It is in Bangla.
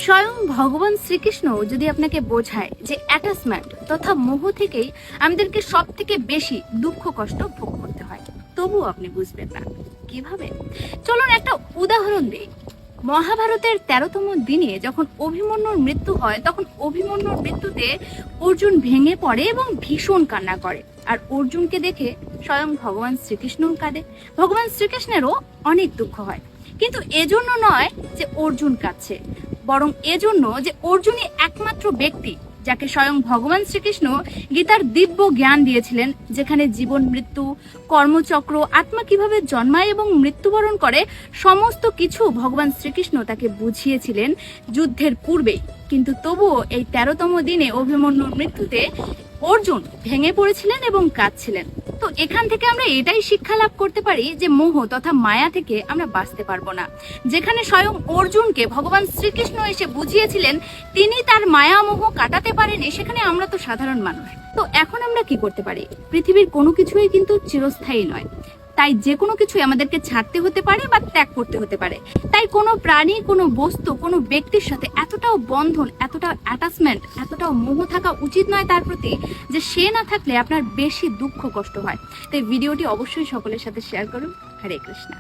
স্বয়ং ভগবান শ্রীকৃষ্ণ যদি আপনাকে বোঝায় যে অ্যাটাচমেন্ট তথা মোহ থেকেই আমাদেরকে সব থেকে বেশি দুঃখ কষ্ট ভোগ করতে হয়, তবুও আপনি বুঝবেন না কিভাবে। চলুন একটা উদাহরণ দিই। মহাভারতের 13তম দিনে যখন অভিমন্যুর মৃত্যু হয়, তখন অভিমন্যুর মৃত্যুতে অর্জুন ভেঙে পড়ে এবং ভীষণ কান্না করে। আর অর্জুনকে দেখে স্বয়ং ভগবান শ্রীকৃষ্ণও কাঁদে। ভগবান শ্রীকৃষ্ণেরও অনেক দুঃখ হয়, কিন্তু এজন্য নয় যে অর্জুন কাঁদছে, বরং এজন্য যে অর্জুনই একমাত্র ব্যক্তি যাকে স্বয়ং ভগবান শ্রীকৃষ্ণ গীতার দিব্য জ্ঞান দিয়েছিলেন, যেখানে জীবন মৃত্যু, কর্মচক্র, আত্মা কিভাবে জন্মায় এবং মৃত্যুবরণ করে সমস্ত কিছু ভগবান শ্রীকৃষ্ণ তাকে বুঝিয়েছিলেন যুদ্ধের পূর্বেই। কিন্তু তবুও এই 13তম দিনে অভিমন্যুর মৃত্যুতে অর্জুন ভেঙে পড়েছিলেন এবং কাঁদছিলেন। তো এখান থেকে আমরা এটাই শিক্ষা লাভ করতে পারি যে মোহ তথা মায়া থেকে আমরা বাঁচতে পারবো না। যেখানে স্বয়ং অর্জুনকে ভগবান শ্রীকৃষ্ণ এসে বুঝিয়েছিলেন তিনি তার মায়া মোহ কাটাতে পারেনি, সেখানে আমরা তো সাধারণ মানুষ। তো এখন আমরা কি করতে পারি? পৃথিবীর কোনো কিছুই কিন্তু চিরস্থায়ী নয়, তাই যে কোনো কিছুই আমাদেরকে ছাড়তে হতে পারে বা ত্যাগ করতে হতে পারে। তাই কোনো প্রাণী, কোনো বস্তু, কোনো ব্যক্তির সাথে এতটাও বন্ধন, এতটাও অ্যাটাচমেন্ট, এতটাও মোহ থাকা উচিত নয় তার প্রতি, যে সে না থাকলে আপনার বেশি দুঃখ কষ্ট হয়। তাই ভিডিওটি অবশ্যই সকলের সাথে শেয়ার করুন। হরে কৃষ্ণা।